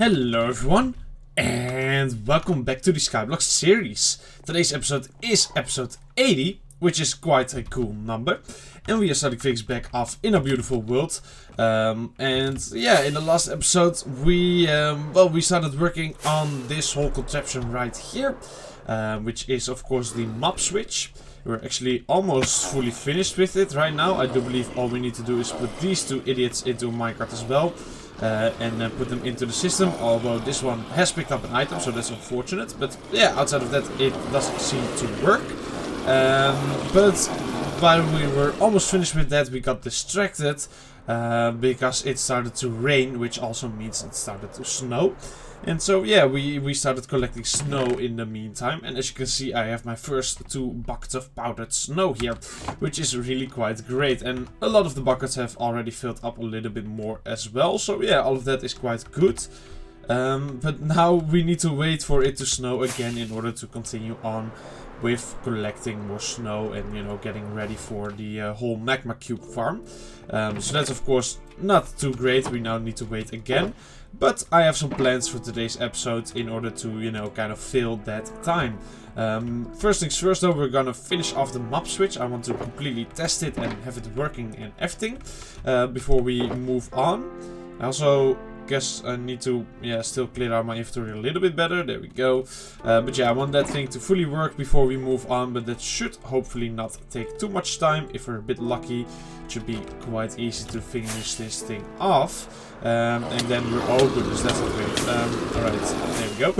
Hello everyone, and welcome back to the Skyblock series. Today's episode is episode 80, which is quite a cool number. And we are starting things back off in a beautiful world. And yeah, in the last episode we started working on this whole contraption right here. Which is of course the map switch. We're actually almost fully finished with it right now. I do believe all we need to do is put these two idiots into a minecart as well. And then put them into the system, although this one has picked up an item, so that's unfortunate. But yeah, outside of that it doesn't seem to work. But while we were almost finished with that, we got distracted because it started to rain, which also means it started to snow. And so yeah, we started collecting snow in the meantime. And as you can see, I have my first 2 buckets of powdered snow here, which is really quite great. And a lot of the buckets have already filled up a little bit more as well. So yeah, all of that is quite good. But now we need to wait for it to snow again in order to continue on with collecting more snow and, you know, getting ready for the whole magma cube farm. So that's of course not too great. We now need to wait again. But I have some plans for today's episode in order to, you know, kind of fill that time. First things first though, we're gonna finish off the map switch. I want to completely test it and have it working and everything before we move on. I also guess I need to, yeah, still clear out my inventory a little bit better. There we go. But yeah, I want that thing to fully work before we move on. But that should hopefully not take too much time. If we're a bit lucky, it should be quite easy to finish this thing off. And then we're all good, so that's not great. Alright, there we go.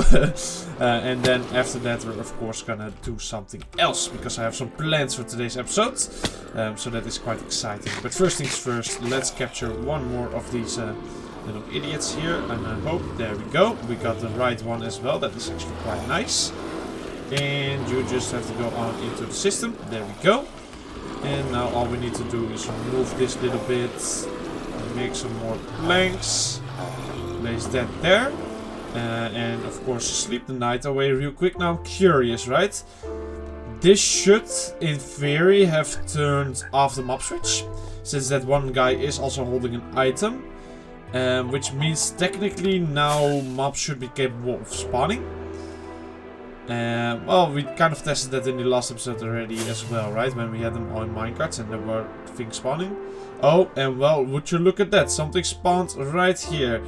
And then after that we're of course gonna do something else, because I have some plans for today's episode. So that is quite exciting. But first things first, let's capture one more of these little idiots here. And I hope, there we go, we got the right one as well. That is actually quite nice. And you just have to go on into the system. There we go. And now all we need to do is remove this little bit. Make some more planks. Place that there. And of course sleep the night away real quick. Now I'm curious, right? This should in theory have turned off the map switch, since that one guy is also holding an item. Which means technically now mobs should be capable of spawning. Well, we kind of tested that in the last episode already as well, right? When we had them on minecarts and there were things spawning. Oh, and well, would you look at that? Something spawned right here.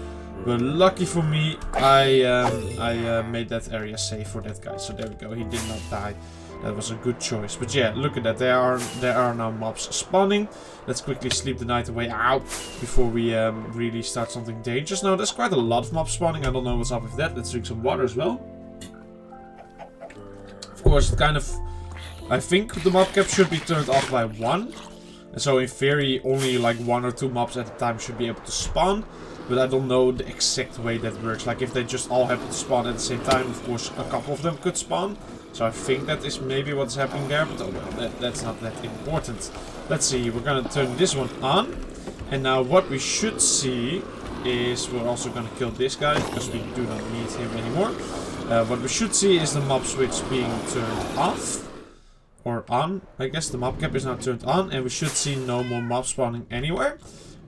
But lucky for me, I made that area safe for that guy. So there we go, he did not die. That was a good choice. But yeah, look at that. There are now mobs spawning. Let's quickly sleep the night away out before we really start something dangerous. Now, there's quite a lot of mobs spawning. I don't know what's up with that. Let's drink some water as well. Of course, it kind of... I think the mob cap should be turned off by 1. And so in theory, only like 1 or 2 mobs at a time should be able to spawn. But I don't know the exact way that works. Like if they just all happen to spawn at the same time, of course a couple of them could spawn. So I think that is maybe what's happening there. But oh well, that's not that important. Let's see, we're gonna turn this one on. And now what we should see is we're also gonna kill this guy, because we do not need him anymore. What we should see is the mob switch being turned off. Or on. I guess the mob cap is now turned on. And we should see no more mob spawning anywhere.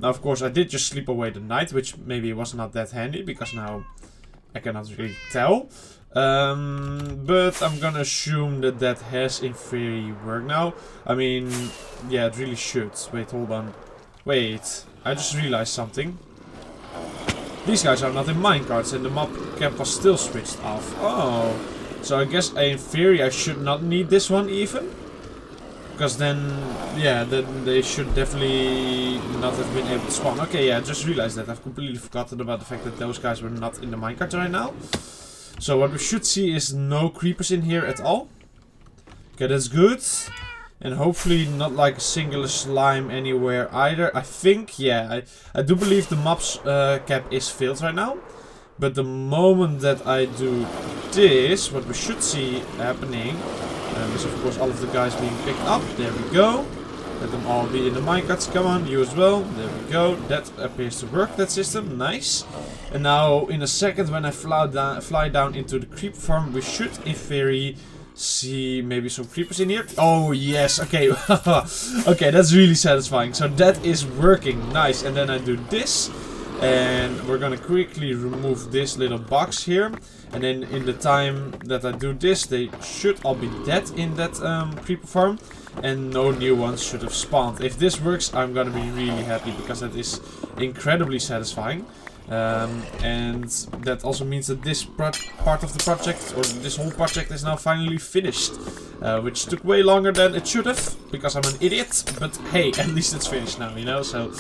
Now of course I did just sleep away the night, which maybe was not that handy, because now I cannot really tell. But I'm gonna assume that that has in theory worked now. I mean, yeah, it really should. Wait, hold on. Wait, I just realized something. These guys are not in minecarts and the mob cap was still switched off. Oh, so I guess in theory I should not need this one even. Because then, yeah, then they should definitely not have been able to spawn. Okay, yeah, I just realized that. I've completely forgotten about the fact that those guys were not in the minecart right now. So what we should see is no creepers in here at all. Okay, that's good. And hopefully not like a singular slime anywhere either. I think, yeah, I do believe the mob's cap is filled right now. But the moment that I do this, what we should see happening is of course all of the guys being picked up. There we go. Let them all be in the minecarts. Come on, you as well. There we go. That appears to work, that system. Nice. And now in a second when I fly down into the creep farm, we should in theory see maybe some creepers in here. Oh yes, okay. Okay, that's really satisfying. So that is working. Nice. And then I do this. And we're gonna quickly remove this little box here. And then in the time that I do this, they should all be dead in that creeper farm. And no new ones should have spawned. If this works, I'm gonna be really happy, because that is incredibly satisfying. And that also means that this part of the project, or this whole project, is now finally finished. Which took way longer than it should have, because I'm an idiot. But hey, at least it's finished now, you know, so...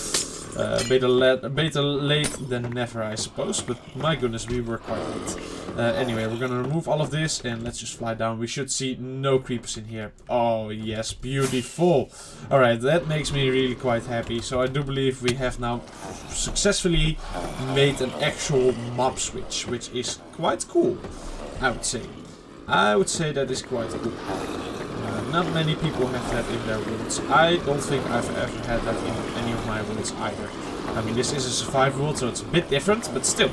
better late than never, I suppose. But my goodness, we were quite late. Anyway, we're gonna remove all of this and let's just fly down. We should see no creepers in here. Oh yes, beautiful. Alright, that makes me really quite happy. So I do believe we have now successfully made an actual mob switch, which is quite cool, I would say. I would say that is quite cool. Not many people have that in their worlds. I don't think I've ever had that in any of my worlds either. I mean, this is a survival world, so it's a bit different, but still.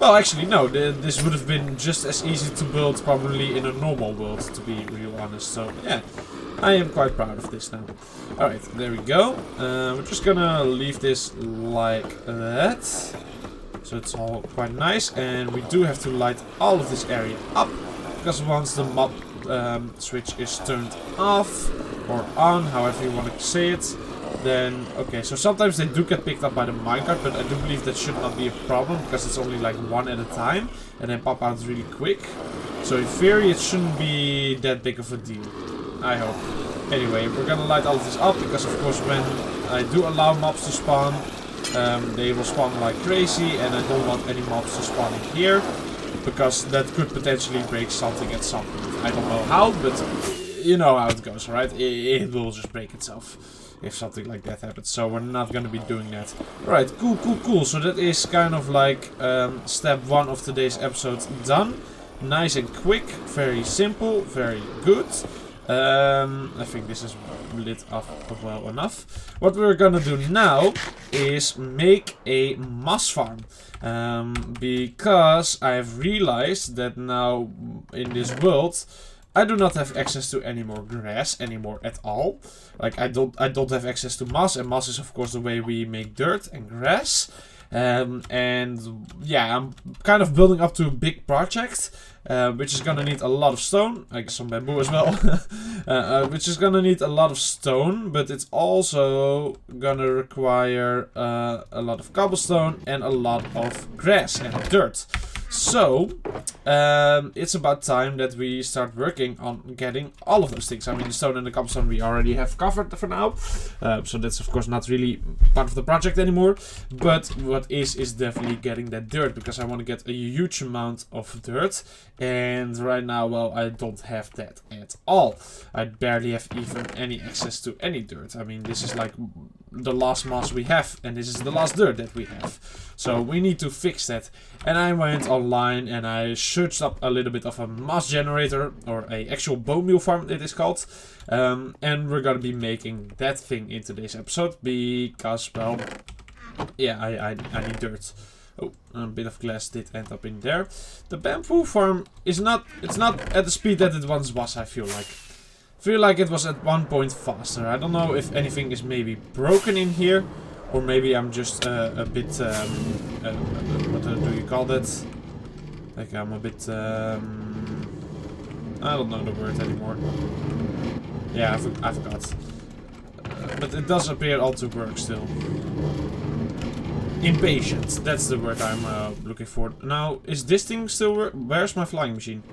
Well, actually, no. This would have been just as easy to build probably in a normal world, to be real honest. So, yeah. I am quite proud of this now. Alright, there we go. We're just gonna leave this like that. So it's all quite nice. And we do have to light all of this area up. Because once the mob switch is turned off or on, however you want to say it, then okay, so sometimes they do get picked up by the minecart, but I do believe that should not be a problem, because it's only like one at a time and they pop out really quick. So in theory it shouldn't be that big of a deal, I hope. Anyway, we're gonna light all of this up, because of course when I do allow mobs to spawn, they will spawn like crazy, and I don't want any mobs to spawn in here. Because that could potentially break something at some point. I don't know how, but you know how it goes, right? It will just break itself if something like that happens. So we're not going to be doing that. Alright, cool. So that is kind of like step 1 of today's episode done. Nice and quick, very simple, very good. I think this is lit up well enough. What we're gonna do now is make a moss farm. Because I've realized that now in this world I do not have access to any more grass anymore at all. Like I don't have access to moss, and moss is of course the way we make dirt and grass. And yeah, I'm kind of building up to a big project, which is gonna need a lot of stone. I guess some bamboo as well. Which is gonna need a lot of stone, but it's also gonna require a lot of cobblestone and a lot of grass and dirt. So, it's about time that we start working on getting all of those things. I mean, the stone and the cobblestone we already have covered for now. So that's of course not really part of the project anymore. But what is definitely getting that dirt, because I want to get a huge amount of dirt. And right now, well, I don't have that at all. I barely have even any access to any dirt. I mean, this is like the last moss we have, and this is the last dirt that we have. So we need to fix that. And I went online and I searched up a little bit of a moss generator, or a actual bone meal farm it is called. And we're gonna be making that thing in today's episode, because, well, yeah, I need dirt. Oh, a bit of glass did end up in there. The bamboo farm is not at the speed that it once was, I feel like. I feel like it was at one point faster. I don't know if anything is maybe broken in here, or maybe I'm just a bit, what do you call that? Like I'm a bit, I don't know the word anymore. Yeah, I forgot. But it does appear all to work still. Impatient, that's the word I'm looking for. Now, is this thing still work? Where's my flying machine?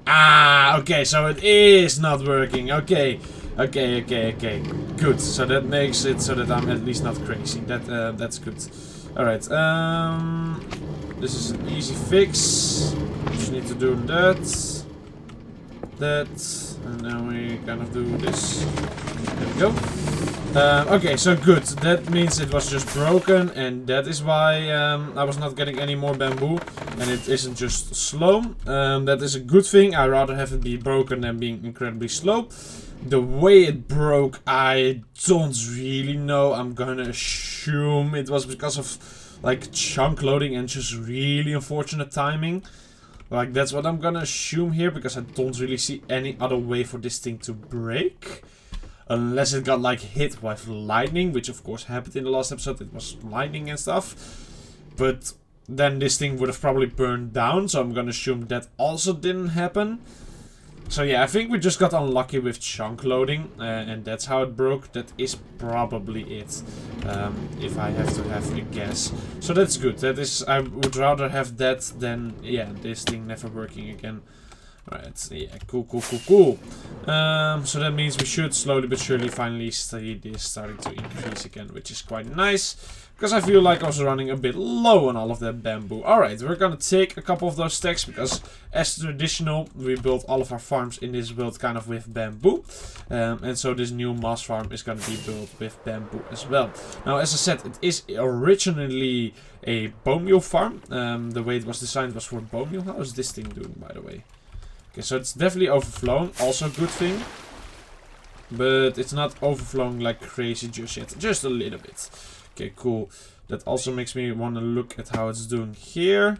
Ah, okay, so it is not working. Okay. Good. So that makes it so that I'm at least not crazy. That's good. Alright, this is an easy fix. Just need to do that. And then we kind of do this. There we go. Okay, so good. That means it was just broken, and that is why I was not getting any more bamboo, and it isn't just slow. That is a good thing. I'd rather have it be broken than being incredibly slow. The way it broke, I don't really know. I'm gonna assume it was because of like chunk loading and just really unfortunate timing. Like, that's what I'm gonna assume here, because I don't really see any other way for this thing to break. Unless it got like hit with lightning, which of course happened in the last episode. It was lightning and stuff. But then this thing would have probably burned down. So I'm gonna assume that also didn't happen. So yeah, I think we just got unlucky with chunk loading, and that's how it broke. That is probably it, if I have to have a guess. So that's good. That is, I would rather have that than, yeah, this thing never working again. Alright, yeah, cool. So that means we should slowly but surely finally see this starting to increase again, which is quite nice. Because I feel like I was running a bit low on all of that bamboo. Alright, we're gonna take a couple of those stacks because as traditional, we built all of our farms in this build kind of with bamboo. And so this new moss farm is gonna be built with bamboo as well. Now, as I said, it is originally a bone meal farm. The way it was designed was for bone meal. How is this thing doing, by the way? Okay, so it's definitely overflowing. Also a good thing. But it's not overflowing like crazy just yet. Just a little bit. Okay, cool. That also makes me want to look at how it's doing here.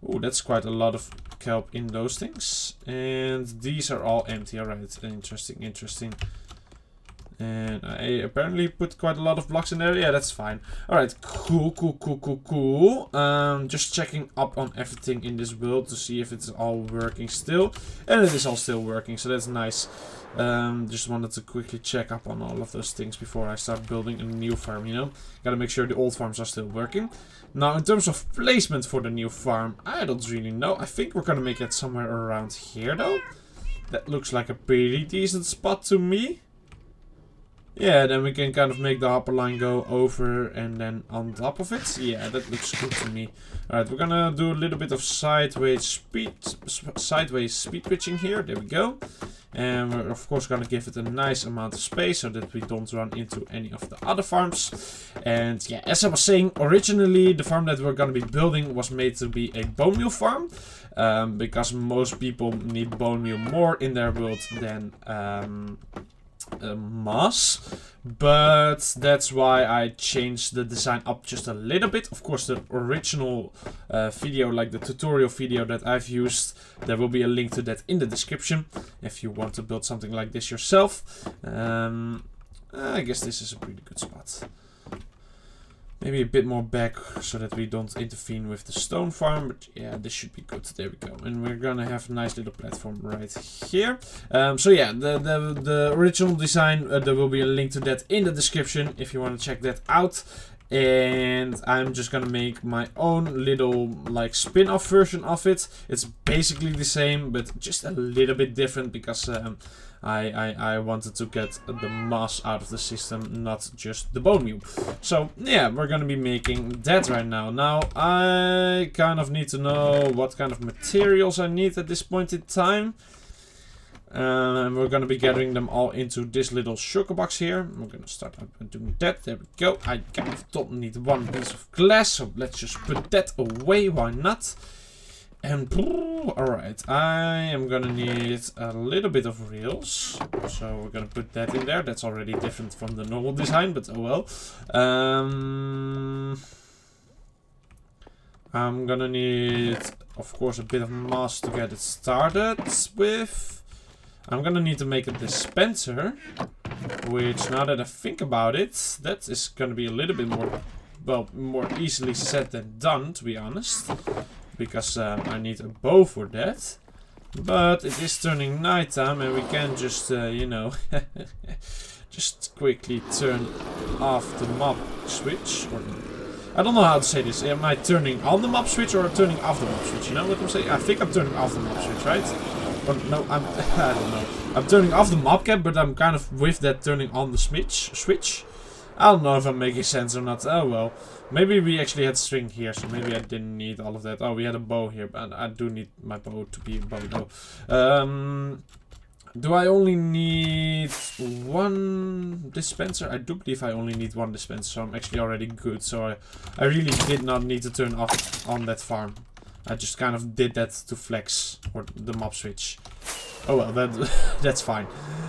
Oh, that's quite a lot of kelp in those things. And these are all empty. Alright, interesting. And I apparently put quite a lot of blocks in there. Yeah, that's fine. Alright, cool. Just checking up on everything in this build to see if it's all working still. And it is all still working, so that's nice. Just wanted to quickly check up on all of those things before I start building a new farm, you know. Gotta make sure the old farms are still working. Now, in terms of placement for the new farm, I don't really know. I think we're gonna make it somewhere around here, though. That looks like a pretty decent spot to me. Yeah, then we can kind of make the hopper line go over and then on top of it. Yeah, that looks good to me. Alright, we're gonna do a little bit of sideways speed switching here. There we go. And we're of course gonna give it a nice amount of space so that we don't run into any of the other farms. And yeah, as I was saying, originally the farm that we're gonna be building was made to be a bone meal farm. Because most people need bone meal more in their world than moss, but that's why I changed the design up just a little bit. Of course, the original video, like the tutorial video that I've used, there will be a link to that in the description if you want to build something like this yourself. I guess this is a pretty good spot. Maybe a bit more back so that we don't intervene with the stone farm. But yeah, this should be good. There we go. And we're gonna have a nice little platform right here. So yeah, the original design, there will be a link to that in the description if you want to check that out. And I'm just gonna make my own little like spin-off version of it. It's basically the same, but just a little bit different because I wanted to get the moss out of the system, not just the bone meal. So yeah, we're gonna be making that right now. Now I kind of need to know what kind of materials I need at this point in time. And we're gonna be gathering them all into this little sugar box here. We're gonna start out doing that. There we go. I kind of don't need one piece of glass, so let's just put that away. Why not? And alright, I am gonna need a little bit of rails. So we're gonna put that in there. That's already different from the normal design, but oh well. I'm gonna need, of course, a bit of moss to get it started with. I'm gonna need to make a dispenser, which now that I think about it, that is gonna be a little bit more, well, more easily said than done, to be honest. Because I need a bow for that. But it is turning nighttime and we can just, you know, just quickly turn off the mob switch. Or, I don't know how to say this. Am I turning on the mob switch or turning off the mob switch? You know what I'm saying? I think I'm turning off the mob switch, right? Or no, I don't know. I'm turning off the mob cap, but I'm kind of with that turning on the switch. I don't know if I'm making sense or not. Oh well. Maybe we actually had string here, so maybe I didn't need all of that. Oh, we had a bow here, but I do need my bow to be a bow though. Do I only need one dispenser? I do believe I only need one dispenser, so I'm actually already good. So I really did not need to turn off on that farm. I just kind of did that to flex, or the mob switch. Oh well, that's fine.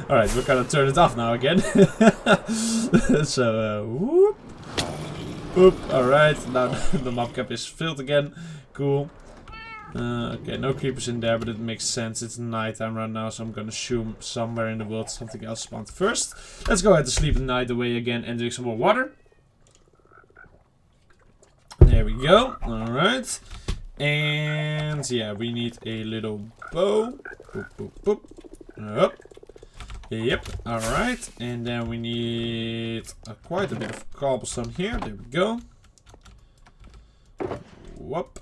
Alright, we're gonna turn it off now again. So, whoop. Oop, alright, now the mob cap is filled again. Cool. Okay, no creepers in there, but it makes sense. It's nighttime right now, so I'm gonna assume somewhere in the world something else spawned first. Let's go ahead and sleep the night away again and drink some more water. There we go. Alright. And yeah, we need a little bow. Boop, boop, boop. Up. Yep. Alright. And then we need quite a bit of cobblestone here. There we go. Whoop.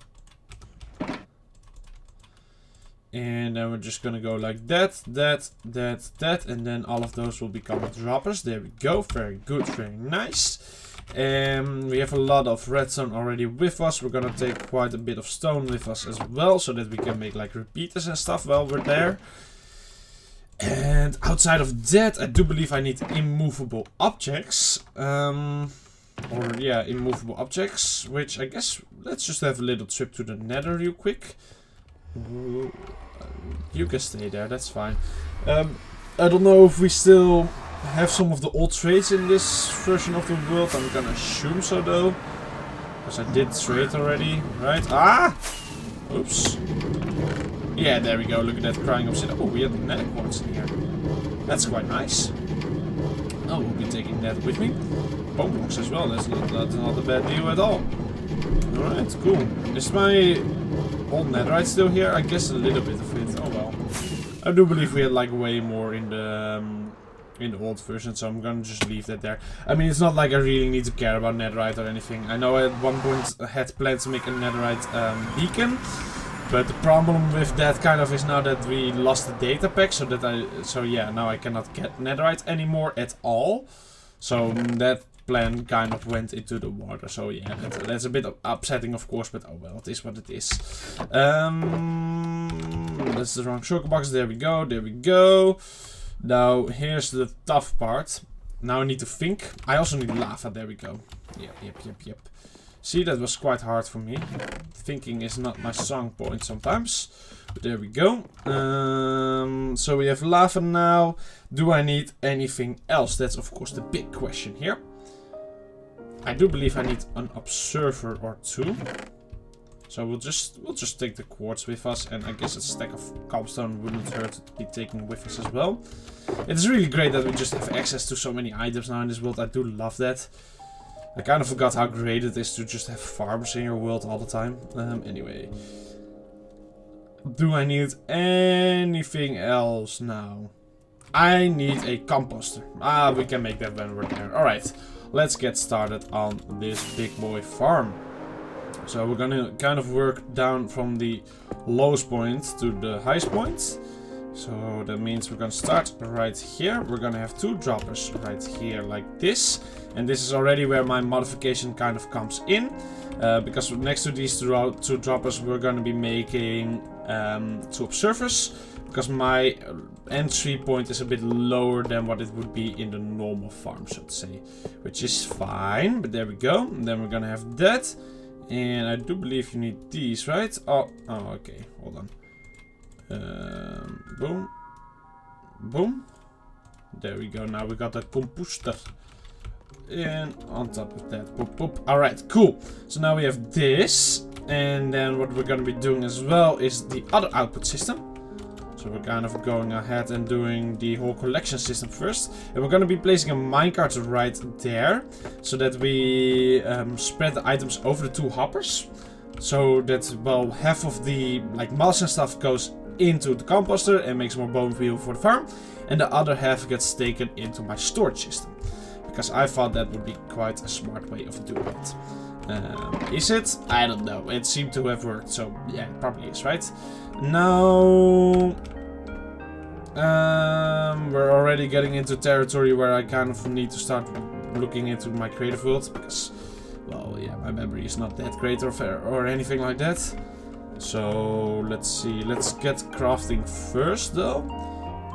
And then we're just gonna go like that, and then all of those will become droppers. There we go. Very good, very nice. We have a lot of redstone already with us. We're gonna take quite a bit of stone with us as well, so that we can make like repeaters and stuff while we're there. And outside of that, I do believe I need immovable objects. Or yeah, immovable objects, which I guess, let's just have a little trip to the nether real quick. You can stay there, that's fine. I don't know if we still have some of the old trades in this version of the world. I'm gonna assume so though, because I did trade already, right? Ah! Oops. Yeah, there we go. Look at that crying obsidian. Oh, we have nether quartz in here. That's quite nice. Oh, we'll be taking that with me. Bone blocks as well. That's not a bad deal at all. Alright, cool. Is my old netherite still here? I guess a little bit of it. Oh well. I do believe we had like way more in the old version, so I'm gonna just leave that there. I mean, it's not like I really need to care about netherite or anything. I know I at one point had planned to make a netherite beacon, but the problem with that kind of is now that we lost the data pack, so yeah, now I cannot get netherite anymore at all. So that plan kind of went into the water. So yeah, that's a bit upsetting, of course, but oh well, it is what it is. That's the wrong shulker box. There we go. There we go. Now here's the tough part. Now I need to think. I also need lava. There we go. Yep. See, that was quite hard for me. Thinking is not my strong point sometimes. But there we go. So we have lava now. Do I need anything else? That's of course the big question here. I do believe I need an observer or two. So we'll just take the quartz with us, and I guess a stack of cobblestone wouldn't hurt to be taken with us as well. It's really great that we just have access to so many items now in this world. I do love that. I kind of forgot how great it is to just have farmers in your world all the time. Anyway. Do I need anything else now? I need a composter. Ah, we can make that when we're there. Alright, let's get started on this big boy farm. So we're gonna kind of work down from the lowest point to the highest point. So that means we're gonna start right here. We're gonna have two droppers right here like this. And this is already where my modification kind of comes in. Because next to these two droppers we're gonna be making two observers. Because my entry point is a bit lower than what it would be in the normal farm, so to say. Which is fine, but there we go. And then we're gonna have that. And I do believe you need these, right? Oh, okay. Hold on. Boom. Boom. There we go. Now we got a composter. And on top of that. Boop, boop. Alright, cool. So now we have this. And then what we're going to be doing as well is the other output system. So we're kind of going ahead and doing the whole collection system first. And we're going to be placing a minecart right there. So that we spread the items over the two hoppers. So that, well, half of the like moss and stuff goes into the composter and makes more bone fuel for the farm. And the other half gets taken into my storage system. Because I thought that would be quite a smart way of doing it. Is it? I don't know. It seemed to have worked. So yeah, it probably is, right? Now... we're already getting into territory where I kind of need to start looking into my creative world. Because, well, yeah, my memory is not that great or anything like that. So, let's see. Let's get crafting first, though.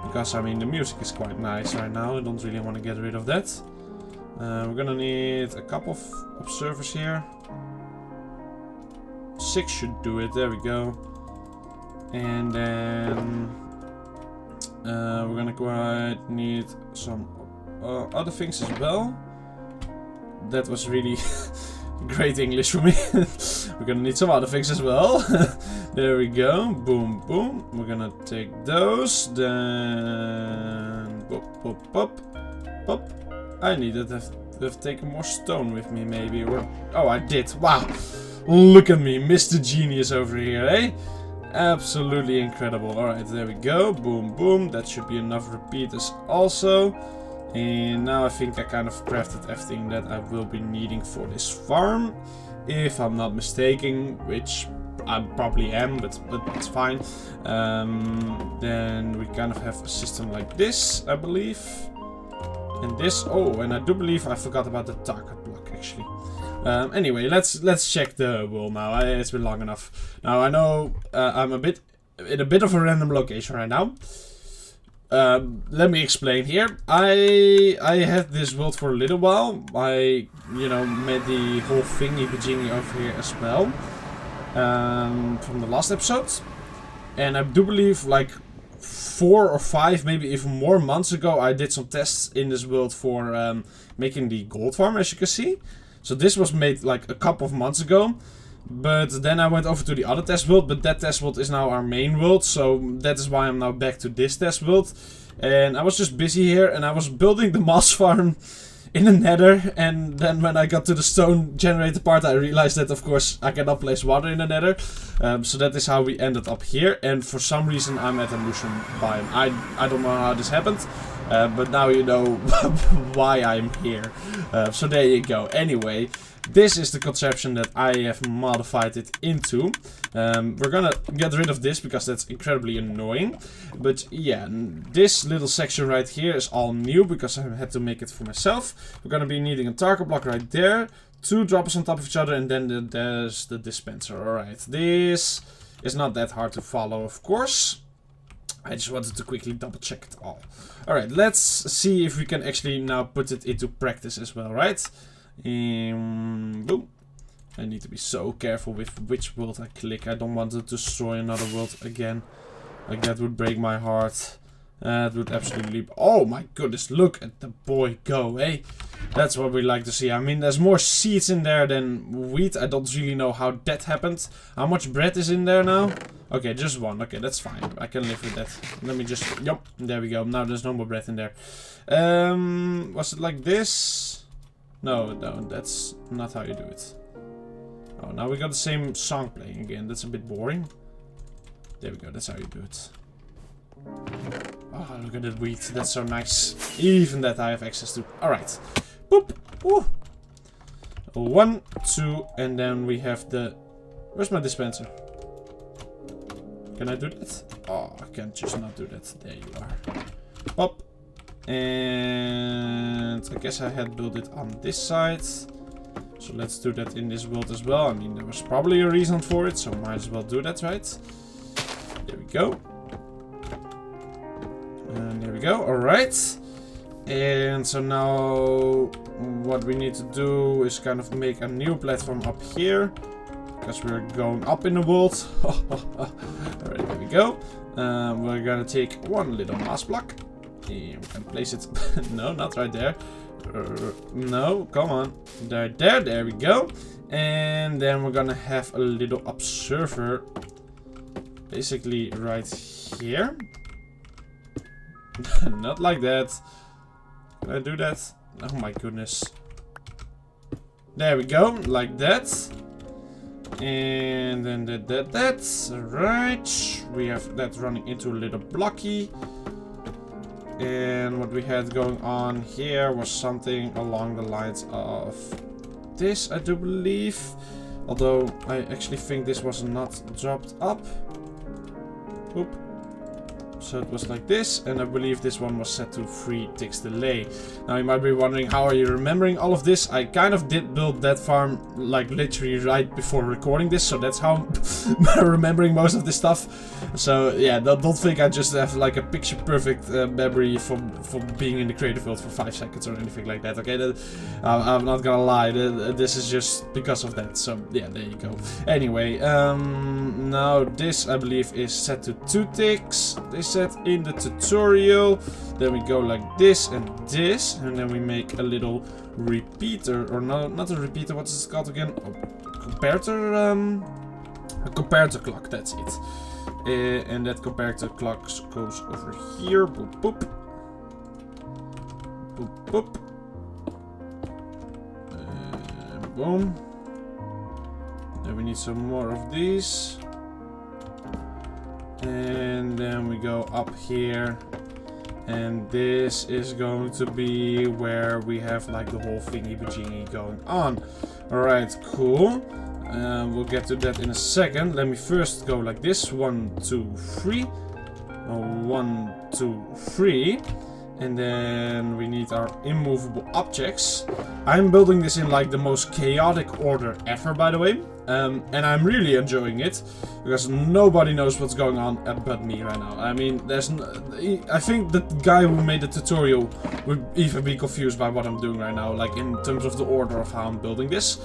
Because, I mean, the music is quite nice right now. I don't really want to get rid of that. We're gonna need a couple of observers here. 6 should do it. There we go. And then... we're gonna need some other things as well. That was really great English for me. We're gonna need some other things as well. There we go. Boom, boom. We're gonna take those. Then... Pop, pop, pop. Pop. I needed to have taken more stone with me, maybe. Or... Oh, I did. Wow. Look at me. Mr. Genius over here, eh? Absolutely incredible. Alright, there we go. Boom, boom. That should be enough repeaters also. And now I think I kind of crafted everything that I will be needing for this farm. If I'm not mistaken, which I probably am, but it's fine. Then we kind of have a system like this, I believe. And this, oh, and I do believe I forgot about the target block actually. Anyway, let's check the world now. It's been long enough. Now I know I'm in a bit of a random location right now. Let me explain here. I had this world for a little while. I, made the whole thingy-bajingy over here as well. From the last episode. And I do believe like 4 or 5, maybe even more months ago, I did some tests in this world for making the gold farm, as you can see. So this was made like a couple of months ago. But then I went over to the other test world, but that test world is now our main world, so that is why I'm now back to this test world. And I was just busy here, and I was building the moss farm in the nether, and then when I got to the stone generator part, I realized that of course I cannot place water in the nether. So that is how we ended up here, and for some reason I'm at a mushroom biome. I don't know how this happened, but now you know why I'm here. So there you go. Anyway, this is the conception that I have modified it into. We're gonna get rid of this because that's incredibly annoying. But yeah, this little section right here is all new because I had to make it for myself. We're gonna be needing a target block right there. 2 droppers on top of each other, and then there's the dispenser. Alright, this is not that hard to follow, of course. I just wanted to quickly double check it all. Alright, let's see if we can actually now put it into practice as well, right? Boom. I need to be so careful with which world I click. I don't want to destroy another world again. Like, that would break my heart. That would absolutely... Oh my goodness, look at the boy go, eh? That's what we like to see. I mean, there's more seeds in there than wheat. I don't really know how that happened. How much bread is in there now? Okay, just 1. Okay, that's fine. I can live with that. Let me just... Yup, there we go. Now there's no more bread in there. Was it like this? No, that's not how you do it. Oh, now we got the same song playing again. That's a bit boring. There we go, that's how you do it. Oh, look at that wheat. That's so nice. Even that I have access to. Alright. Boop. Woo. 1, 2, and then we have the... Where's my dispenser? Can I do that? Oh, I can just not do that. There you are. Pop. And I guess I had built it on this side. So let's do that in this world as well. I mean, there was probably a reason for it, so might as well do that, right? There we go. And there we go. Alright. And so now what we need to do is kind of make a new platform up here. Because we're going up in the world. Alright, there we go. We're gonna take 1 little mass block. And we can place it. No, not right there. No, come on. There we go. And then we're gonna have a little observer. Basically right here. Not like that. Can I do that? Oh my goodness. There we go, like that. And then that. Right. We have that running into a little blocky. And what we had going on here was something along the lines of this, I do believe. Although I actually think this was not dropped up. Oop. So it was like this, and I believe this one was set to 3 ticks delay. Now you might be wondering, how are you remembering all of this? I kind of did build that farm like literally right before recording this, so that's how I'm remembering most of this stuff. So yeah, don't think I just have like a picture perfect memory from being in the creative world for 5 seconds or anything like that. Okay, I'm not gonna lie, this is just because of that. So yeah, there you go. Anyway, now this I believe is set to 2 ticks. This set in the tutorial. Then we go like this, and then we make a little repeater, or no, not a repeater, what's it called again? Oh, comparator clock, that's it. And that comparator clock goes over here. Boop, boop. Boop, boop. Boom. Then we need some more of these. And then we go up here. And this is going to be where we have like the whole thingy-bajingy going on. Alright, cool. We'll get to that in a second. Let me first go like this. 1, 2, 3. 1, 2, 3. And then we need our immovable objects. I'm building this in like the most chaotic order ever, by the way. And I'm really enjoying it. Because nobody knows what's going on but me right now. I mean, I think the guy who made the tutorial would even be confused by what I'm doing right now. Like in terms of the order of how I'm building this.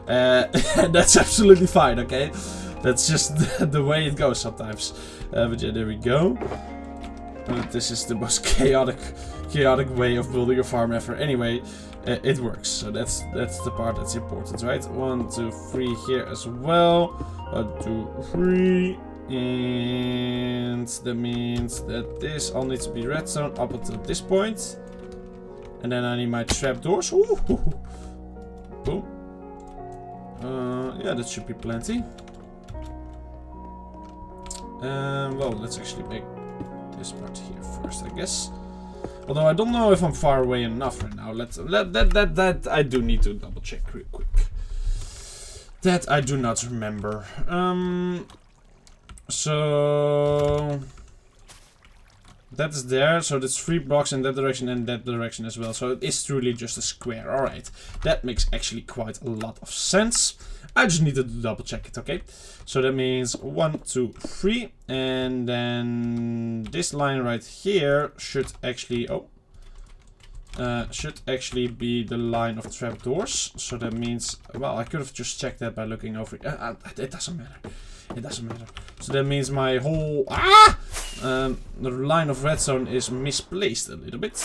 That's absolutely fine, okay? That's just the way it goes sometimes. But yeah, there we go. This is the most chaotic way of building a farm ever. Anyway, it works. So that's the part that's important, right? 1, 2, 3 here as well. 1, 2, 3. And that means that this all needs to be redstone up until this point. And then I need my trapdoors. Ooh. Boom. Yeah, that should be plenty. Well, let's actually make this part here first, I guess. Although I don't know if I'm far away enough right now. That I do need to double check real quick. That I do not remember. So that is there. So that's 3 blocks in that direction and that direction as well. So it is truly just a square. Alright. That makes actually quite a lot of sense. I just needed to double check it, okay? So that means 1, 2, 3. And then this line right here should actually... should actually be the line of trapdoors. So that means... Well, I could have just checked that by looking over... it doesn't matter. It doesn't matter. So that means my whole... the line of redstone is misplaced a little bit.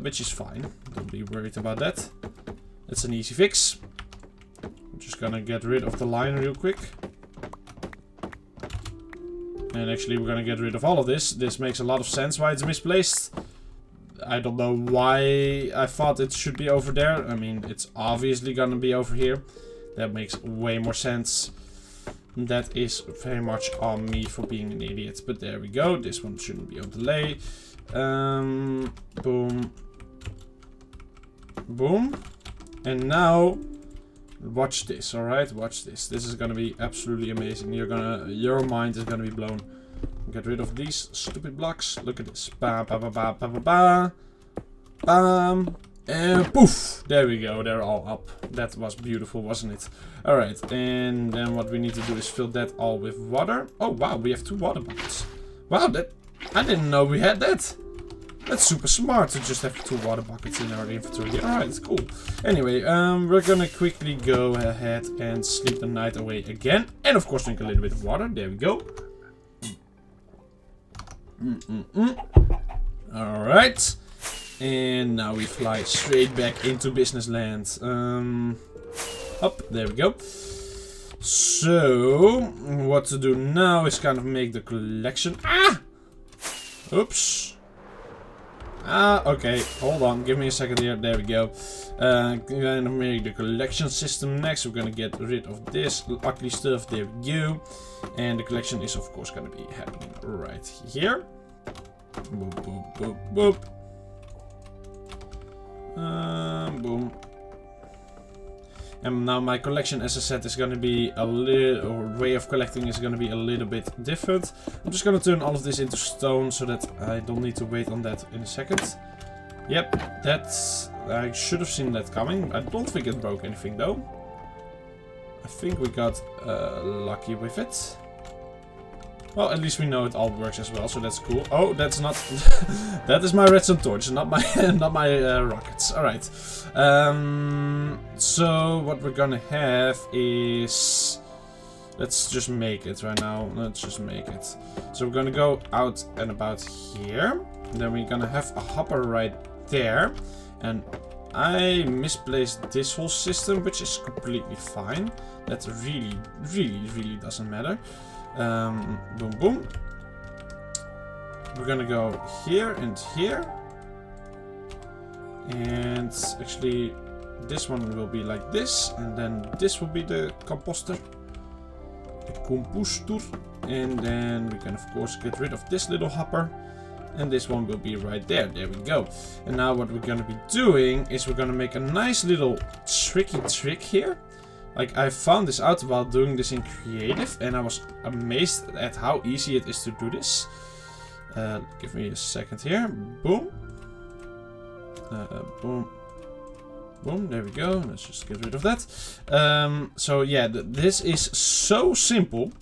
Which is fine. Don't be worried about that. It's an easy fix. I'm just gonna get rid of the line real quick. And actually we're gonna get rid of all of this. This makes a lot of sense why it's misplaced. I don't know why I thought it should be over there. I mean, it's obviously gonna be over here. That makes way more sense. That is very much on me for being an idiot. But there we go. This one shouldn't be on delay. Boom. Boom. And now... watch this, alright? Watch this. This is gonna be absolutely amazing. Your mind is gonna be blown. Get rid of these stupid blocks. Look at this. Ba ba ba ba ba ba ba. Bam. And poof! There we go. They're all up. That was beautiful, wasn't it? Alright, and then what we need to do is fill that all with water. Oh wow, we have 2 water buckets. Wow, I didn't know we had that. That's super smart to just have 2 water buckets in our inventory. Alright, it's cool. Anyway, we're gonna quickly go ahead and sleep the night away again. And of course drink a little bit of water. There we go. Alright. And now we fly straight back into business land. Up, there we go. So, what to do now is kind of make the collection. Oops. Okay, hold on, give me a second here, there we go. Gonna make the collection system next. We're gonna get rid of this ugly stuff, there we go. And the collection is of course gonna be happening right here. Boop, boop, boop, boop. Boom. And now my collection, as I said, is gonna be a little, or way of collecting is gonna be a little bit different. I'm just gonna turn all of this into stone so that I don't need to wait on that in a second. Yep, I should have seen that coming. I don't think it broke anything though. I think we got lucky with it. Well, at least we know it all works as well, so that's cool. Oh, that's not... that is my redstone torch, not my not my rockets. Alright. So, what we're gonna have is... Let's just make it right now. Let's just make it. So we're gonna go out and about here. And then we're gonna have a hopper right there. And I misplaced this whole system, which is completely fine. That really doesn't matter. Boom, boom. We're gonna go here and here. And actually, this one will be like this. And then this will be the composter. The composter. And then we can, of course, get rid of this little hopper. And this one will be right there. There we go. And now what we're gonna be doing is we're gonna make a nice little tricky trick here. Like, I found this out while doing this in creative, and I was amazed at how easy it is to do this. Give me a second here. Boom. Boom. Boom. There we go. Let's just get rid of that. So yeah, this is so simple.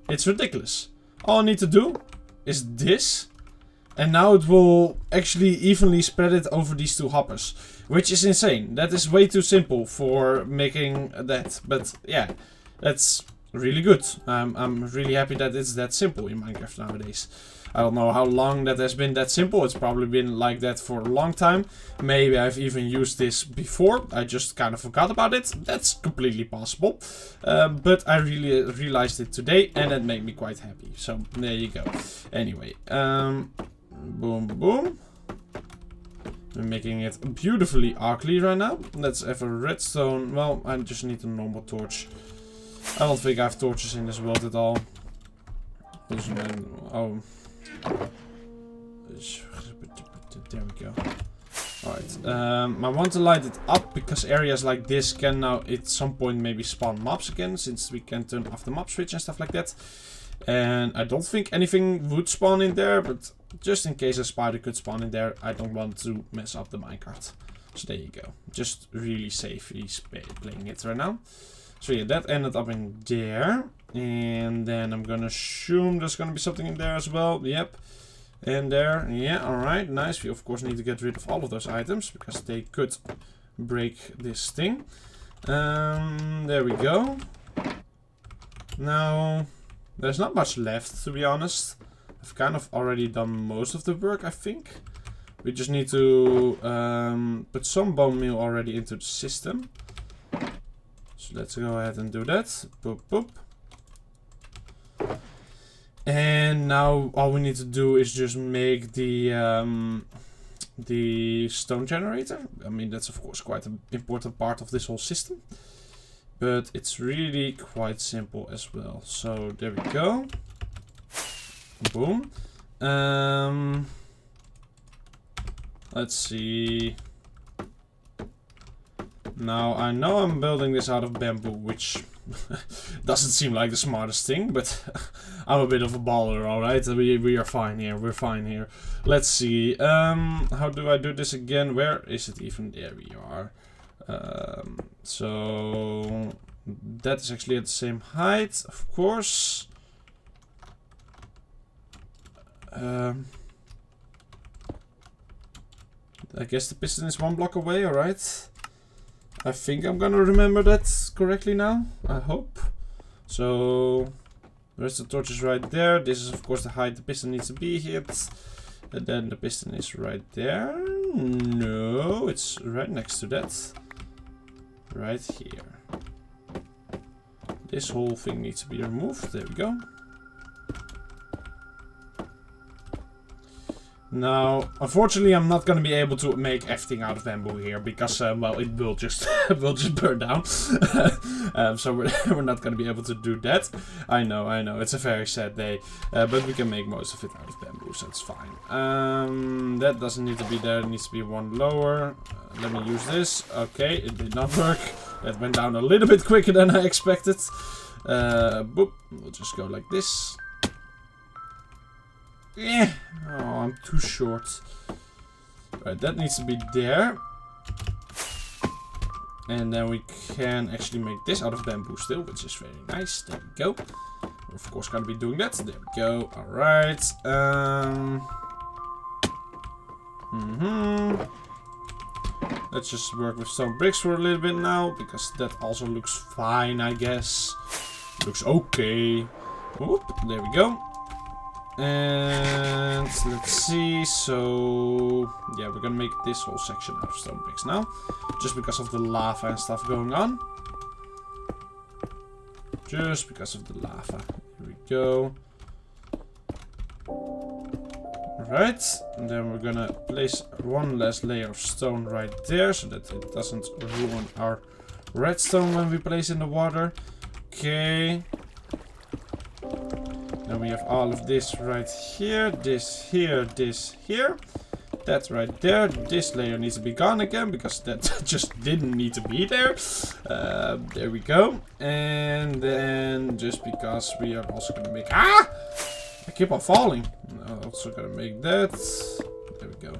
It's ridiculous. All I need to do is this. And now it will actually evenly spread it over these two hoppers. Which is insane. That is way too simple for making that. But yeah, that's really good. I'm really happy that it's that simple in Minecraft nowadays. I don't know how long that has been that simple. It's probably been like that for a long time. Maybe I've even used this before. I just kind of forgot about it. That's completely possible. But I really realized it today and that made me quite happy. So there you go. Anyway, boom, boom. We're making it beautifully ugly right now. Let's have a redstone. Well, I just need a normal torch. I don't think I have torches in this world at all. Oh. There we go. Alright. I want to light it up because areas like this can now at some point maybe spawn mobs again, since we can turn off the mob switch and stuff like that. And I don't think anything would spawn in there, but just in case a spider could spawn in there, I don't want to mess up the minecart. So there you go. Just really safely playing it right now. So yeah, that ended up in there. And then I'm gonna assume there's gonna be something in there as well. Yep. And there. Yeah, alright. Nice. We of course need to get rid of all of those items because they could break this thing. There we go. Now, there's not much left, to be honest. I've kind of already done most of the work, I think. We just need to put some bone meal already into the system. So let's go ahead and do that. Boop, boop. And now all we need to do is just make the stone generator. I mean, that's of course quite an important part of this whole system. But it's really quite simple as well. So there we go. Boom. Let's see. Now, I know I'm building this out of bamboo, which doesn't seem like the smartest thing, but I'm a bit of a baller, alright? We are fine here, we're fine here. Let's see, how do I do this again? Where is it even? There we are. So, that is actually at the same height, of course. I guess the piston is 1 block away, alright? I think I'm gonna remember that correctly now. I hope. So, the rest of the torch is right there. This is of course the height the piston needs to be hit. And then the piston is right there. No, it's right next to that. Right here. This whole thing needs to be removed. There we go. Now, unfortunately, I'm not going to be able to make everything out of bamboo here because, well, it will just will just burn down. So we're not going to be able to do that. I know, it's a very sad day, but we can make most of it out of bamboo, so it's fine. That doesn't need to be there. It needs to be one lower. Let me use this. Okay, it did not work. That went down a little bit quicker than I expected. Boop. We'll just go like this. Yeah. Oh, I'm too short. Right, that needs to be there. And then we can actually make this out of bamboo still, which is very nice. There we go. We're of course gonna be doing that. There we go. Alright. Let's just work with some bricks for a little bit now, because that also looks fine, I guess. Looks okay. Whoop, there we go. And let's see, so yeah, we're gonna make this whole section out of stone bricks now. Just because of the lava and stuff going on. Just because of the lava. Here we go. Alright, and then we're gonna place one last layer of stone right there so that it doesn't ruin our redstone when we place in the water. Okay. Then we have all of this right here, this here, this here. That's right there. This layer needs to be gone again because that just didn't need to be there. There we go. And then just because we are also gonna make... Ah! I keep on falling. I'm also gonna make that. There we go.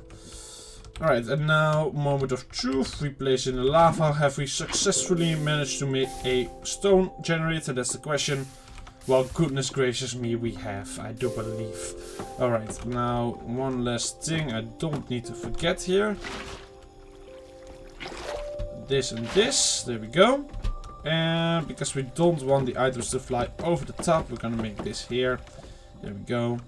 Alright, and now, moment of truth. We place in the lava. Have we successfully managed to make a stone generator? That's the question. Well, goodness gracious me, we have. I do believe. Alright, now, one last thing I don't need to forget here. This and this. There we go. And because we don't want the items to fly over the top, we're gonna make this here. There we go.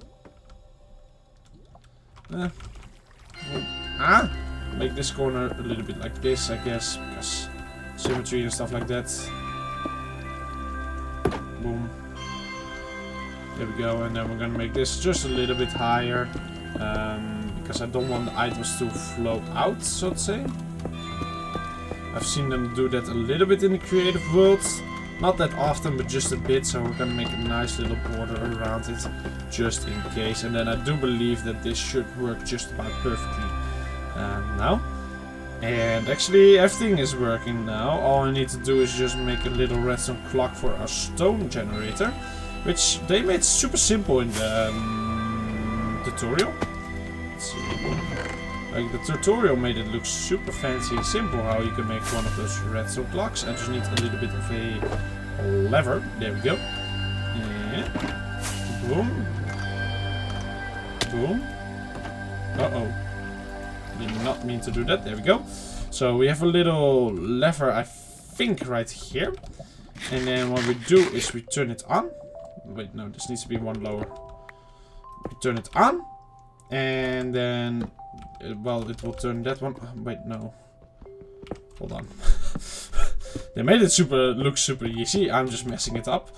Make this corner a little bit like this, I guess, because symmetry and stuff like that. Boom. There we go, and then we're gonna make this just a little bit higher, because I don't want the items to float out, so to say. I've seen them do that a little bit in the creative world. Not that often, but just a bit, so we're gonna make a nice little border around it, just in case. And then I do believe that this should work just about perfectly now. And actually, everything is working now. All I need to do is just make a little redstone clock for our stone generator, which they made super simple in the tutorial. Let's see. Like, the tutorial made it look super fancy and simple how you can make one of those redstone clocks. I just need a little bit of a lever. There we go. Yeah. Boom. Boom. Uh-oh. Did not mean to do that. There we go. So we have a little lever, I think, right here. And then what we do is we turn it on. Wait, no, this needs to be one lower. We turn it on. And then... well, it will turn that one. Wait, no. Hold on. They made it look super easy. I'm just messing it up.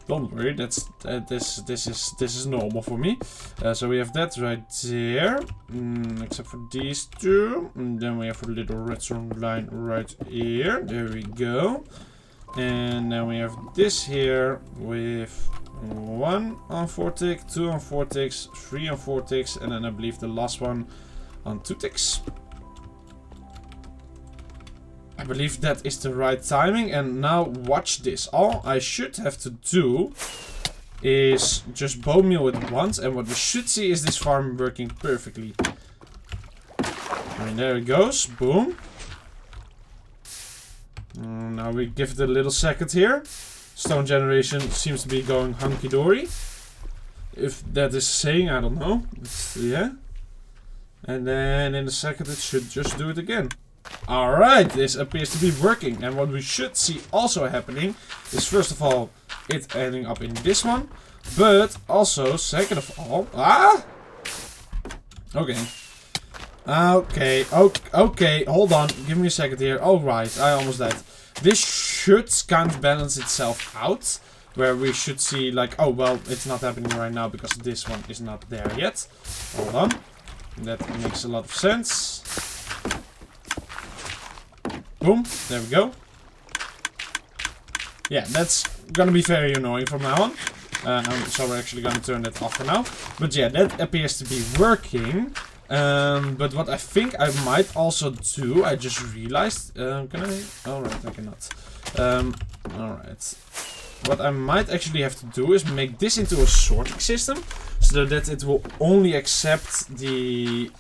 Don't worry. That's this is normal for me. So we have that right there, except for these two. And then we have a little redstone line right here. There we go. And then we have this here with 1 on 4 tick, 2 on 4 ticks, 3 on 4 ticks, and then I believe the last one on 2 ticks. I believe that is the right timing, and now watch this. All I should have to do is just bone meal it once, and what we should see is this farm working perfectly. I mean, there it goes. Boom. Now we give it a little second here. Stone generation seems to be going hunky-dory. If that is saying, I don't know. But, yeah. And then in a second it should just do it again. Alright, this appears to be working. And what we should see also happening is, first of all, it ending up in this one. But also, second of all... Ah! Okay. Okay, hold on. Give me a second here. Alright, I almost died. This should kind of balance itself out. Where we should see like, oh well, it's not happening right now because this one is not there yet. Hold on. That makes a lot of sense. Boom, there we go. Yeah, that's gonna be very annoying from now on. So we're actually gonna turn that off for now. But yeah, that appears to be working. But what I think I might also do, I just realized, can I? Alright, I cannot. Alright. What I might actually have to do is make this into a sorting system, so that it will only accept the,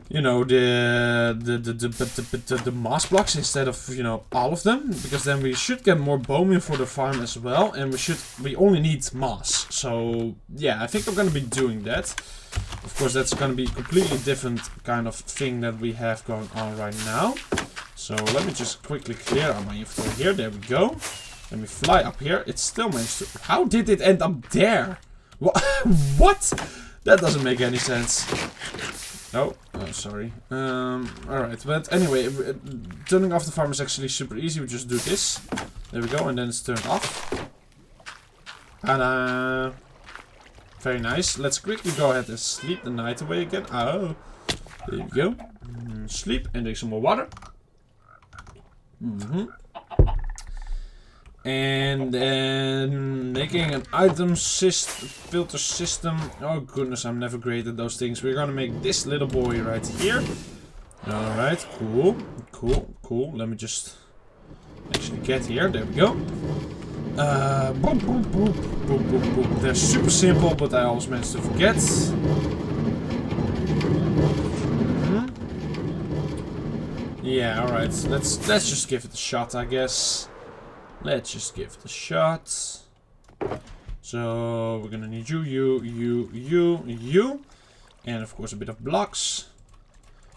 you know, the moss blocks instead of, you know, all of them, because then we should get more bone meal for the farm as well, and we only need moss. So yeah, I think I'm gonna be doing that. Of course, that's gonna be a completely different kind of thing that we have going on right now. So let me just quickly clear out my inventory here. There we go. Let me fly up here. It still managed to... How did it end up there? What? That doesn't make any sense. Oh, sorry. Alright, but anyway, turning off the farm is actually super easy. We just do this. There we go, and then it's turned off. And very nice. Let's quickly go ahead and sleep the night away again. Oh, there you go. Sleep and drink some more water. And then making an item filter system. Oh goodness, I'm never great at those things. We're gonna make this little boy right here. Alright, cool. Cool. Let me just actually get here. There we go. Boop, boop, boop, boop, boop, boop. They're super simple, but I always manage to forget. Yeah, alright. Let's just give it a shot, I guess. Let's just give it a shot. So we're gonna need you. And of course a bit of blocks.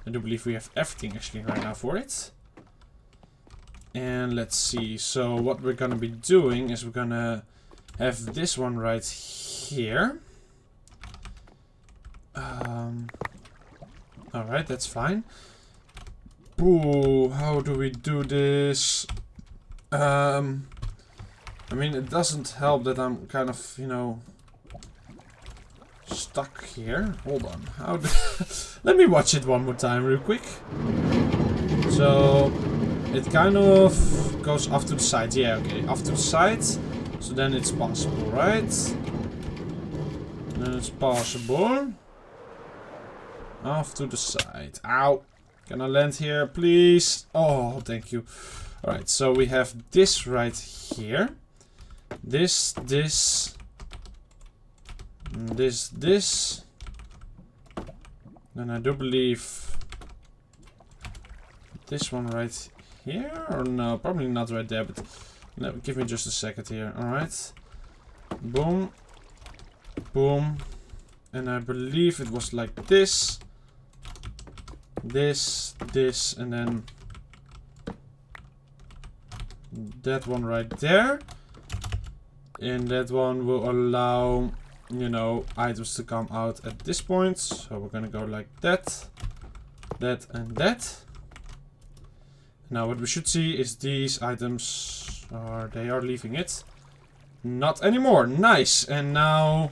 I do believe we have everything actually right now for it. And let's see. So what we're gonna be doing is we're gonna have this one right here. Alright, that's fine. Ooh, how do we do this? I mean, it doesn't help that I'm kind of, you know, stuck here. Hold on. How do Let me watch it one more time real quick. So it kind of goes off to the side. Yeah, okay, off to the side. So then it's possible, right? Then it's possible. Off to the side. Ow. Can I land here, please? Oh, thank you. Alright, so we have this right here. This. Then I do believe this one right here. Or no, probably not right there, but no, give me just a second here. Alright. Boom. Boom. And I believe it was like this. This, and then that one right there. And that one will allow, you know, items to come out at this point. So we're gonna go like that, that, and that. Now what we should see is these items they are leaving it. Not anymore. Nice. And now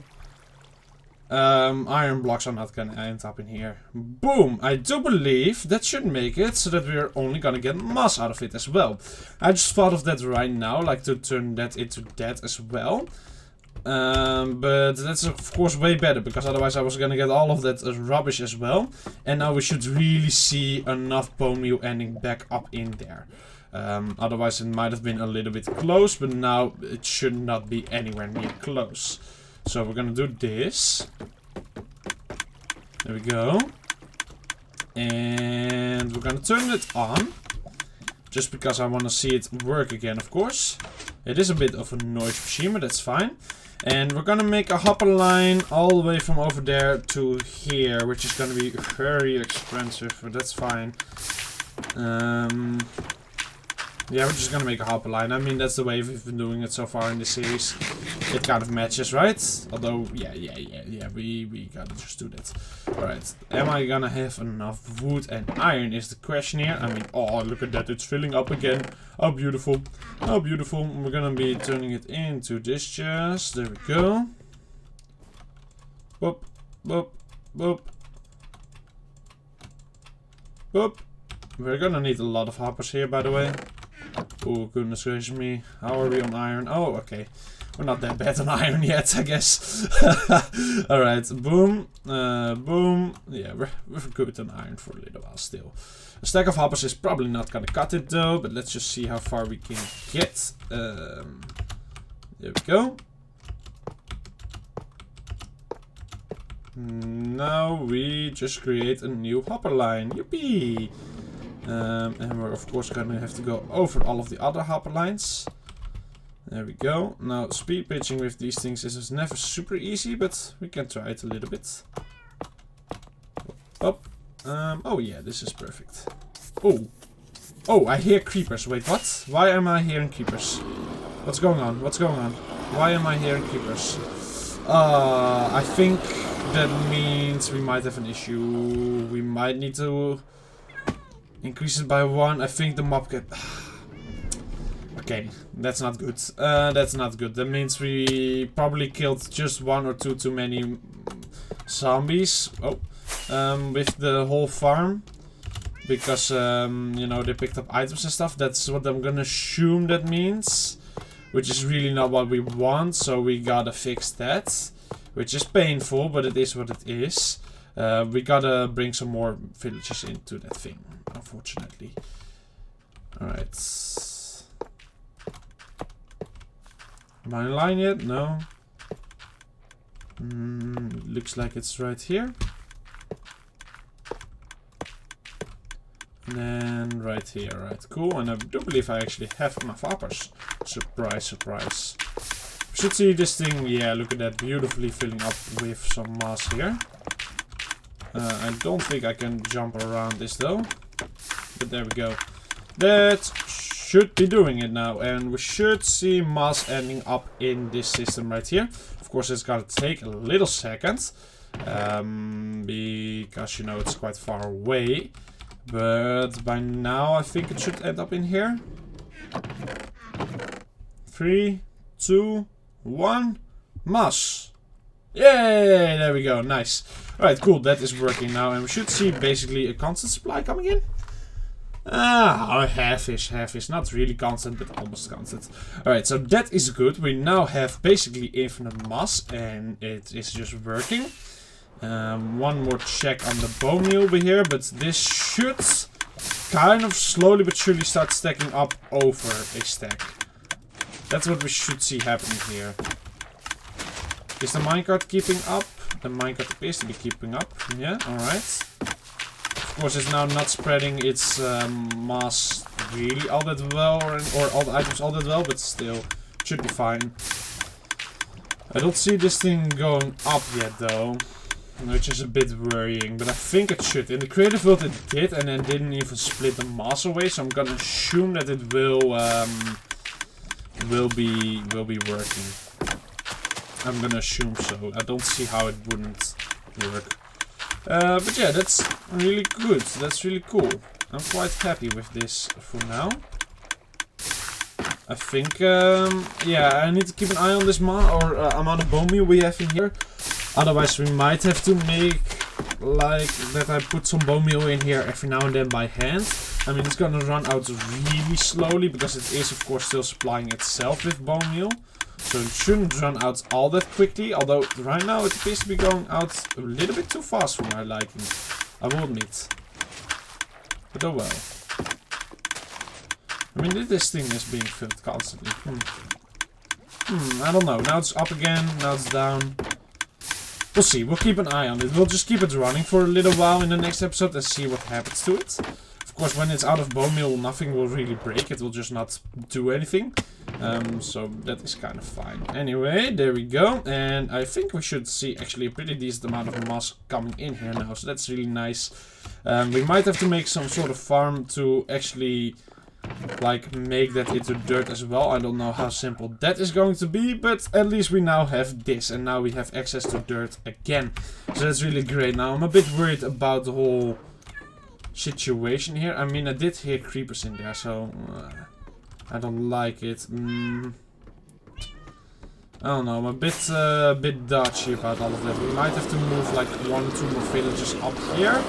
iron blocks are not gonna end up in here. Boom! I do believe that should make it so that we're only gonna get moss out of it as well. I just thought of that right now, like to turn that into that as well. But that's of course way better, because otherwise I was gonna get all of that rubbish as well. And now we should really see enough bone meal ending back up in there. Otherwise it might have been a little bit close, but now it should not be anywhere near close. So we're gonna do this. There we go. And we're gonna turn it on. Just because I want to see it work again, of course. It is a bit of a noise machine, but that's fine. And we're gonna make a hopper line all the way from over there to here, which is gonna be very expensive, but that's fine. Yeah, we're just gonna make a hopper line. I mean, that's the way we've been doing it so far in this series. It kind of matches, right? Although, yeah, we gotta just do that. Alright, am I gonna have enough wood and iron is the question here. I mean, oh, look at that, it's filling up again. How beautiful. How beautiful. We're gonna be turning it into this chest. There we go. Boop, boop, boop. Boop. We're gonna need a lot of hoppers here, by the way. Oh, goodness gracious me. How are we on iron? Oh, okay. We're not that bad on iron yet, I guess. Alright, boom. Boom. Yeah, we're good on iron for a little while still. A stack of hoppers is probably not gonna cut it though, but let's just see how far we can get. There we go. Now we just create a new hopper line. Yippee! And we're of course gonna have to go over all of the other hopper lines. There we go. Now speed pitching with these things is never super easy, but we can try it a little bit. Up. Oh yeah, this is perfect. Oh. Oh, I hear creepers. Wait, what? Why am I hearing creepers? What's going on? What's going on? Why am I hearing creepers? I think that means we might have an issue. We might need to increase it by 1. I think the mob get... Okay, that's not good. That's not good. That means we probably killed just 1 or 2 too many zombies. Oh, with the whole farm. Because, you know, they picked up items and stuff. That's what I'm gonna assume that means. Which is really not what we want. So we gotta fix that. Which is painful, but it is what it is. We gotta bring some more villagers into that thing, unfortunately. Alright. Am I in line yet? No. Looks like it's right here. And then right here, right, cool. And I do believe I actually have enough uppers. Surprise, surprise. Should see this thing, yeah, look at that, beautifully filling up with some moss here. I don't think I can jump around this though. But there we go. That should be doing it now. And we should see moss ending up in this system right here. Of course, it's gonna take a little second. Because, you know, it's quite far away. But by now, I think it should end up in here. 3, 2, 1. Moss. Yay! There we go. Nice. Alright, cool. That is working now. And we should see basically a constant supply coming in. Half-ish. Not really constant, but almost constant. Alright, so that is good. We now have basically infinite moss. And it is just working. One more check on the bone meal over here, but this should kind of slowly but surely start stacking up over a stack. That's what we should see happening here. Is the minecart keeping up? The minecart appears to be keeping up. Yeah, alright. Of course, it's now not spreading its mass really all that well, or all the items all that well, but still, should be fine. I don't see this thing going up yet though. Which is a bit worrying, but I think it should. In the creative world it did, and then didn't even split the mass away, so I'm gonna assume that it will be working. I'm gonna assume so. I don't see how it wouldn't work. But yeah, that's really good. That's really cool. I'm quite happy with this for now. I think, yeah, I need to keep an eye on this amount of bone meal we have in here. Otherwise, we might have to make, like, that I put some bone meal in here every now and then by hand. I mean, it's gonna run out really slowly, because it is, of course, still supplying itself with bone meal. So it shouldn't run out all that quickly, although right now it appears to be going out a little bit too fast for my liking. I will admit. But oh well. I mean, this thing is being filled constantly. I don't know. Now it's up again, now it's down. We'll see. We'll keep an eye on it. We'll just keep it running for a little while in the next episode and see what happens to it. Of course, when it's out of bone meal, nothing will really break. It will just not do anything. So that is kind of fine. Anyway, there we go. And I think we should see actually a pretty decent amount of moss coming in here now. So that's really nice. We might have to make some sort of farm to actually, like, make that into dirt as well. I don't know how simple that is going to be, but at least we now have this, and now we have access to dirt again. So that's really great. Now I'm a bit worried about the whole situation here. I mean, I did hear creepers in there, so I don't like it. I don't know, I'm a bit dodgy about all of that. We might have to move like 1 or 2 more villages up here,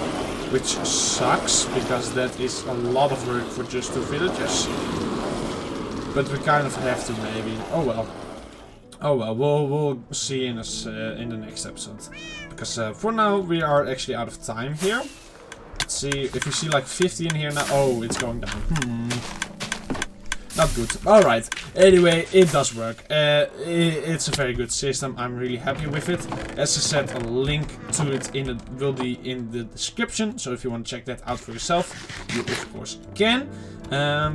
which sucks, because that is a lot of work for just 2 villages. But we kind of have to, maybe. Oh well. Oh well, we'll see in the next episode. Because for now, we are actually out of time here. Let's see, if you see like 50 in here now. Oh, it's going down. Not good. Alright. Anyway, it does work. It's a very good system. I'm really happy with it. As I said, a link to it will be in the description. So if you want to check that out for yourself, you of course can.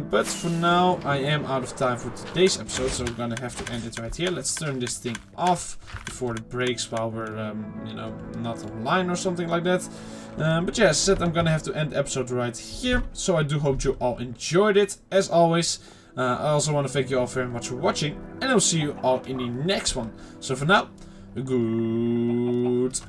But for now, I am out of time for today's episode. So we're gonna have to end it right here. Let's turn this thing off before it breaks while we're, you know, not online or something like that. But yeah, as I said, I'm gonna have to end the episode right here. So I do hope you all enjoyed it. As always, I also want to thank you all very much for watching, and I'll see you all in the next one. So for now, goodbye.